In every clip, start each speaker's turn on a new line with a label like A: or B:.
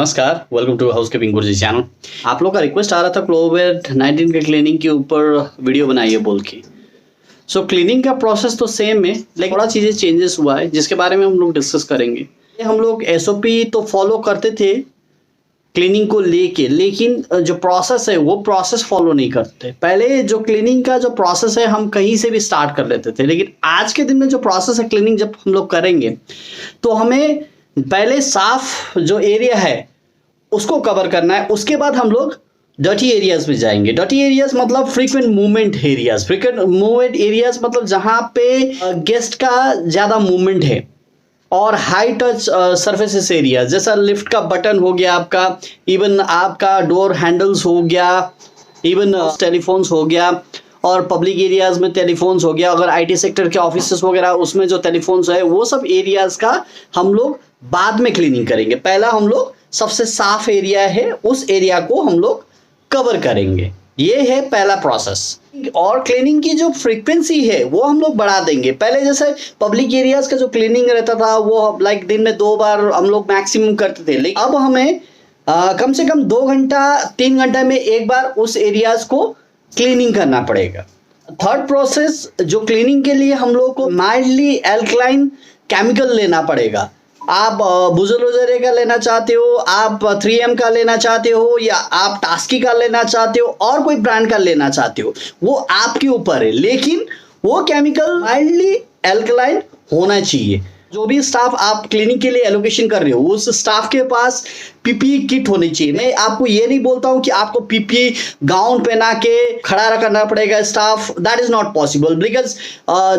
A: नमस्कार, welcome to housekeeping Guruji channel. आप लोग का रिक्वेस्ट आ रहा था कोविड-19 के क्लीनिंग के ऊपर वीडियो बनाइए बोल के। सो क्लीनिंग का प्रोसेस तो सेम है, लेकिन थोड़ा चीज़ें चेंजेस हुआ है जिसके बारे में हम लोग डिस्कस करेंगे। हम लोग एसओपी तो फॉलो करते थे क्लीनिंग को लेके, लेकिन जो प्रोसेस है वो प्रोसेस फॉलो नहीं करते। पहले जो क्लीनिंग का जो प्रोसेस है हम कहीं से भी स्टार्ट कर लेते थे, लेकिन आज के दिन में जो प्रोसेस है क्लीनिंग जब हम लोग करेंगे तो हमें पहले साफ जो एरिया है उसको कवर करना है। उसके बाद हम लोग डर्टी एरियाज में जाएंगे। डर्टी एरियाज मतलब frequent movement areas. Frequent movement areas मतलब जहां पे गेस्ट का ज्यादा मूवमेंट है और हाई टच सरफेसेस एरिया, जैसा लिफ्ट का बटन हो गया आपका, इवन आपका डोर हैंडल्स हो गया, इवन टेलीफोन्स हो गया, और पब्लिक एरियाज में टेलीफोन्स हो गया। अगर आईटी सेक्टर के ऑफिसेस वगैरह उसमें जो टेलीफोन्स है वो सब एरियाज का हम लोग बाद में क्लीनिंग करेंगे। पहला हम लोग सबसे साफ एरिया है उस एरिया को हम लोग कवर करेंगे। ये है पहला प्रोसेस। और क्लीनिंग की जो फ्रीक्वेंसी है वो हम लोग बढ़ा देंगे। पहले जैसे पब्लिक एरियाज का जो क्लीनिंग रहता था वो लाइक दिन में 2 बार हम लोग मैक्सिमम करते थे, लेकिन अब हमें कम से कम 2 घंटा 3 घंटा में एक बार उस एरियाज को क्लीनिंग करना पड़ेगा। थर्ड प्रोसेस जो क्लीनिंग के लिए हम लोग को माइल्डली एल्कलाइन केमिकल लेना पड़ेगा। आप बुजोलोजरे का लेना चाहते हो, आप 3M का लेना चाहते हो, या आप टास्की का लेना चाहते हो, और कोई ब्रांड का लेना चाहते हो, वो आपके ऊपर है, लेकिन वो केमिकल माइल्डली एल्कलाइन होना चाहिए। जो भी स्टाफ आप क्लीनिंग के लिए एलोकेशन कर रहे हो उस स्टाफ के पास पीपीई किट होनी चाहिए। मैं आपको ये नहीं बोलता हूं कि आपको पीपीई गाउन पहना के खड़ा रखना पड़ेगा staff, that is not possible, because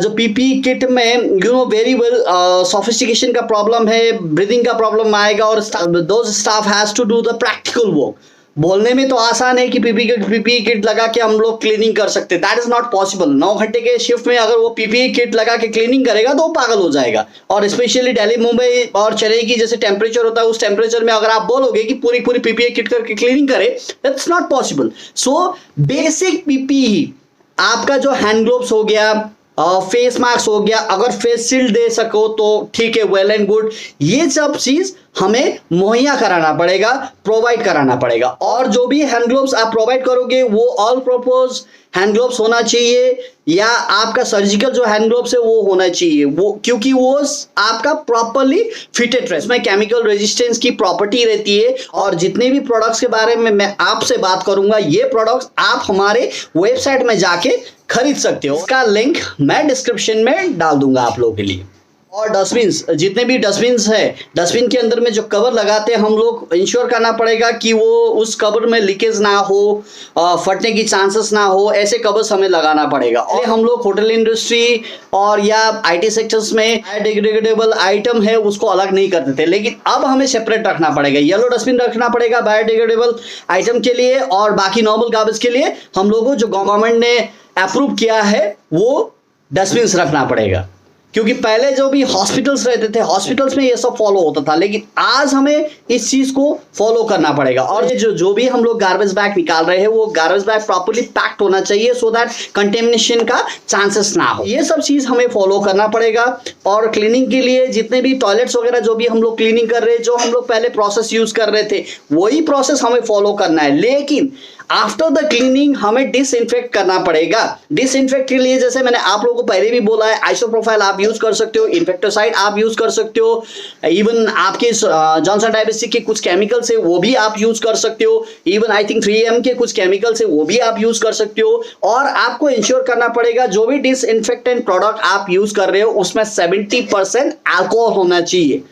A: जो पीपीई किट में you know very well sophistication का प्रॉब्लम है, ब्रीदिंग का प्रॉब्लम आएगा, और those staff has to do the practical work. बोलने में तो आसान है कि पीपीई किट लगा के हम लोग क्लीनिंग कर सकते हैं, दैट इज नॉट पॉसिबल। 9 घंटे के शिफ्ट में अगर वो पीपीई किट लगा के क्लीनिंग करेगा तो वो पागल हो जाएगा। और स्पेशली दिल्ली, मुंबई और चेन्नई की जैसे टेम्परेचर होता है, उस टेम्परेचर में अगर आप बोलोगे कि पूरी पीपीई किट करके क्लीनिंग करे, that's not possible. So basic PPE आपका जो हैंड ग्लोव्स हो गया, फेस मास्क हो गया, अगर फेस शील्ड दे सको तो ठीक है, वेल एंड गुड। ये सब चीज हमें मुहैया कराना पड़ेगा, प्रोवाइड कराना पड़ेगा। और जो भी हैंड ग्लोव्स आप प्रोवाइड करोगे वो ऑल पर्पस हैंड ग्लोव्स होना चाहिए, या आपका सर्जिकल जो हैंड ग्लोव्स है वो होना चाहिए, वो क्योंकि वो आपका प्रॉपर्ली फिटेड रहे। इसमें केमिकल रेजिस्टेंस की प्रॉपर्टी रहती है। और जितने भी प्रोडक्ट्स के बारे में मैं आपसे बात करूंगा, ये प्रोडक्ट्स आप हमारे वेबसाइट में जाके खरीद सकते हो। इसका लिंक मैं डिस्क्रिप्शन में डाल दूंगा आप लोगों के लिए। और डस्टबिन्स, जितने भी डस्टबिन्स है, डस्टबिन के अंदर में जो कवर लगाते हैं हम लोग इंश्योर करना पड़ेगा कि वो उस कवर में लीकेज ना हो, फटने की चांसेस ना हो, ऐसे कवर्स हमें लगाना पड़ेगा। और हम लोग होटल इंडस्ट्री और या आईटी सेक्टर्स में बायोडिग्रेडेबल आइटम है उसको अलग नहीं करते थे, लेकिन अब हमें सेपरेट रखना पड़ेगा। येलो डस्टबिन रखना पड़ेगा बायोडिग्रेडेबल आइटम के लिए, और बाकी नॉर्मल गार्बेज के लिए हम लोगों जो गवर्नमेंट ने अप्रूव किया है वो डस्टबिन्स रखना पड़ेगा। क्योंकि पहले जो भी हॉस्पिटल्स रहते थे, हॉस्पिटल्स में ये सब फॉलो होता था, लेकिन आज हमें इस चीज को फॉलो करना पड़ेगा। और जो भी हम लोग गार्बेज बैग निकाल रहे हैं वो गार्बेज बैग प्रॉपर्ली पैक्ड होना चाहिए, सो दैट कंटेमिनेशन का चांसेस ना हो। ये सब चीज हमें फॉलो करना पड़ेगा। और क्लीनिंग के लिए जितने भी टॉयलेट्स वगैरह जो भी हम लोग क्लीनिंग कर रहे हैं, जो हम लोग पहले प्रोसेस यूज कर रहे थे वही प्रोसेस हमें फॉलो करना है, लेकिन आफ्टर द क्लीनिंग हमें डिसइंफेक्ट करना पड़ेगा। डिसइंफेक्ट के लिए जैसे मैंने आप लोगों को पहले भी बोला है, आइसोप्रोफाइल आप यूज कर सकते हो, इन्फेक्टिसाइड आप यूज कर सकते हो, इवन आपके जॉनसन डायबेटिक के कुछ केमिकल्स है वो भी आप यूज कर सकते हो, इवन आई थिंक 3M के कुछ केमिकल्स है वो भी आप यूज कर सकते हो। और आपको इंश्योर करना पड़ेगा जो भी डिसइंफेक्टेंट प्रोडक्ट आप यूज कर रहे हो उसमें 70% अल्कोहल होना चाहिए,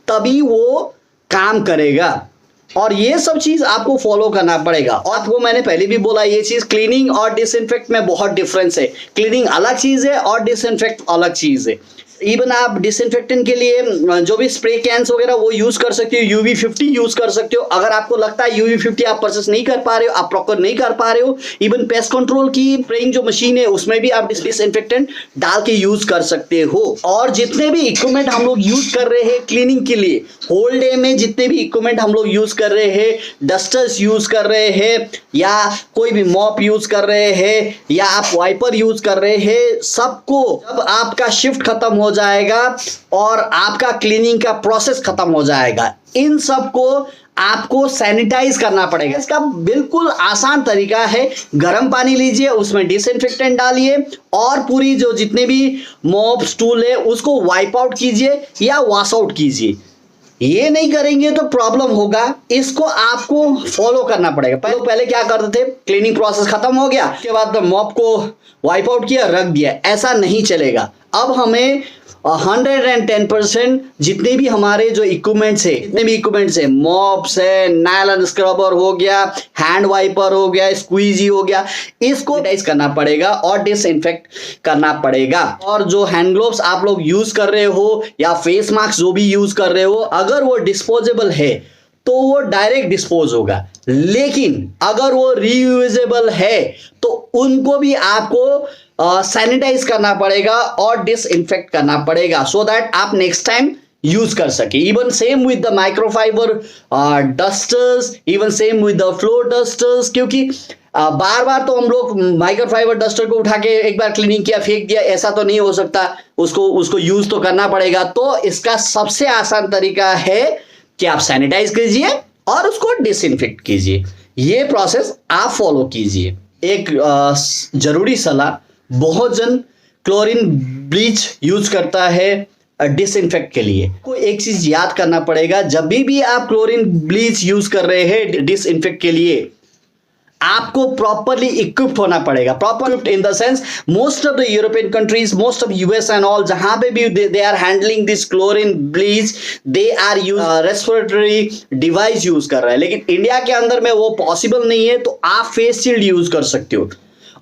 A: तभी वो काम करेगा। और ये सब चीज आपको फॉलो करना पड़ेगा। और आपको मैंने पहले भी बोला, ये चीज क्लीनिंग और डिसइंफेक्ट में बहुत डिफरेंस है। क्लीनिंग अलग चीज है और डिसइंफेक्ट अलग चीज है। इवन आप डिसइंफेक्टेंट के लिए जो भी स्प्रे कैंस वगैरह वो यूज कर सकते हो, UV50 यूज कर सकते हो। अगर आपको लगता है UV50 आप परचेस नहीं कर पा रहे हो, आप प्रॉपर नहीं कर पा रहे हो, इवन पेस्ट कंट्रोल की स्प्रेइंग जो मशीन है उसमें भी आप डिसइंफेक्टेंट डाल के यूज कर सकते हो। और जितने भी इक्विपमेंट हम लोग यूज कर रहे हैं क्लीनिंग के लिए, होल डे में जितने भी इक्विपमेंट हम लोग यूज कर रहे हैं, डस्टर्स यूज कर रहे हैं, या कोई भी मॉप यूज कर रहे हैं, या आप वाइपर यूज कर रहे हैं, सबको जब आपका शिफ्ट खत्म हो जाएगा और आपका क्लीनिंग का प्रोसेस खत्म हो जाएगा, इन सब को आपको सैनिटाइज करना पड़ेगा। इसका बिल्कुल आसान तरीका है, गर्म पानी लीजिए, उसमें डिसइंफेक्टेंट डालिए और पूरी जो जितने भी मॉप स्टूल है उसको वाइप आउट कीजिए या वॉश आउट कीजिए। ये नहीं करेंगे तो प्रॉब्लम होगा, इसको आपको फॉलो करना पड़ेगा। पहले क्या करते थे, क्लीनिंग प्रोसेस खत्म हो गया, उसके बाद मॉप को वाइप आउट किया, रख दिया, ऐसा नहीं चलेगा। अब हमें 110% जितने भी हमारे जो इक्विपमेंट्स है, जितने भी इक्विपमेंट्स है, मॉप्स है, नायलॉन स्क्रबर हो गया, हैंड वाइपर हो गया, स्क्वीजी हो गया, इसको सैनिटाइज करना पड़ेगा और डिसइंफेक्ट करना पड़ेगा। और जो हैंड ग्लोव्स आप लोग यूज कर रहे हो या फेस मास्क जो भी यूज कर रहे हो, अगर वो डिस्पोजेबल है तो वो डायरेक्ट डिस्पोज होगा, लेकिन अगर वो रीयूजेबल है तो उनको भी आपको सैनिटाइज करना पड़ेगा और डिसइंफेक्ट करना पड़ेगा, सो दैट आप नेक्स्ट टाइम यूज कर सके। Even same with the microfibre dusters, even same with the floor dusters, क्योंकि बार बार तो हम लोग माइक्रोफाइबर डस्टर को उठा के एक बार क्लीनिंग किया फेंक दिया, ऐसा तो नहीं हो सकता, उसको यूज तो करना पड़ेगा। तो इसका सबसे आसान तरीका है कि आप सैनिटाइज कीजिए और उसको डिसइंफेक्ट कीजिए। ये प्रोसेस आप फॉलो कीजिए। एक जरूरी सलाह, बहुत जन क्लोरीन ब्लीच यूज करता है डिसइंफेक्ट के लिए। को एक चीज याद करना पड़ेगा, जब भी आप क्लोरीन ब्लीच यूज कर रहे हैं डिसइंफेक्ट के लिए, आपको प्रॉपरली इक्विप्ड होना पड़ेगा। Proper in the sense, most of the European countries, most of US and all, जहां पे भी they are handling this chlorine bleach, they are use respiratory device use कर रहे हैं। लेकिन इंडिया के अंदर में वो पॉसिबल नहीं है, तो आप फेस शील्ड यूज कर सकते हो।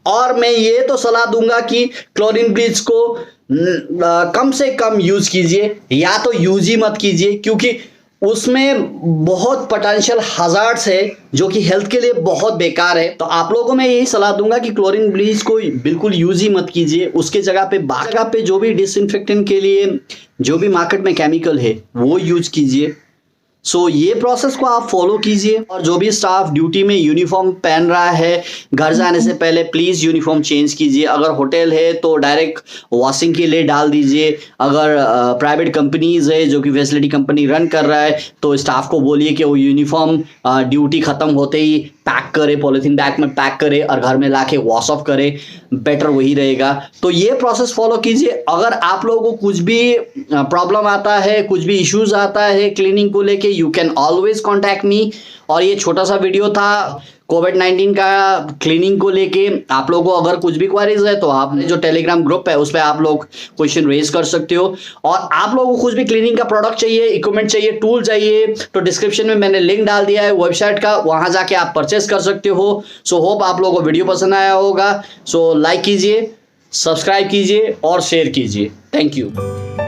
A: और मैं ये तो सलाह दूंगा कि क्लोरीन ब्लीच को कम से कम यूज कीजिए, या तो यूज ही मत कीजिए, क्योंकि उसमें बहुत पोटेंशियल हजार्ड्स है जो कि हेल्थ के लिए बहुत बेकार है। तो आप लोगों को मैं यही सलाह दूंगा कि क्लोरीन ब्लीच को बिल्कुल यूज ही मत कीजिए। उसके जगह पे जो भी डिसइंफेक्टेंट के लिए जो भी मार्केट में केमिकल है वो यूज कीजिए। सो ये प्रोसेस को आप फॉलो कीजिए। और जो भी स्टाफ ड्यूटी में यूनिफॉर्म पहन रहा है, घर जाने से पहले प्लीज यूनिफॉर्म चेंज कीजिए। अगर होटल है तो डायरेक्ट वॉशिंग के लिए डाल दीजिए। अगर प्राइवेट कंपनीज है जो कि फैसिलिटी कंपनी रन कर रहा है, तो स्टाफ को बोलिए कि वो यूनिफॉर्म ड्यूटी खत्म होते ही पैक करे, पॉलिथीन बैग में पैक करे और घर में लाके वॉश ऑफ करे, बेटर वही रहेगा। तो ये प्रोसेस फॉलो कीजिए। अगर आप लोगों को कुछ भी प्रॉब्लम आता है, कुछ भी इश्यूज आता है क्लीनिंग को लेके, you can always contact me. और ये छोटा सा वीडियो था कोविड-19 का क्लीनिंग को लेके। आप लोगों को अगर कुछ भी क्वेरीज है तो आपने जो टेलीग्राम ग्रुप है उस पर आप लोग क्वेश्चन रेज कर सकते हो। और आप लोगों को कुछ भी क्लीनिंग का प्रोडक्ट चाहिए, इक्विपमेंट चाहिए, टूल चाहिए, तो डिस्क्रिप्शन में मैंने लिंक डाल दिया है वेबसाइट का, वहां जाके आप परचेस कर सकते हो। सो होप आप लोगों को वीडियो पसंद आया होगा। सो लाइक कीजिए, सब्सक्राइब कीजिए और शेयर कीजिए। Thank you.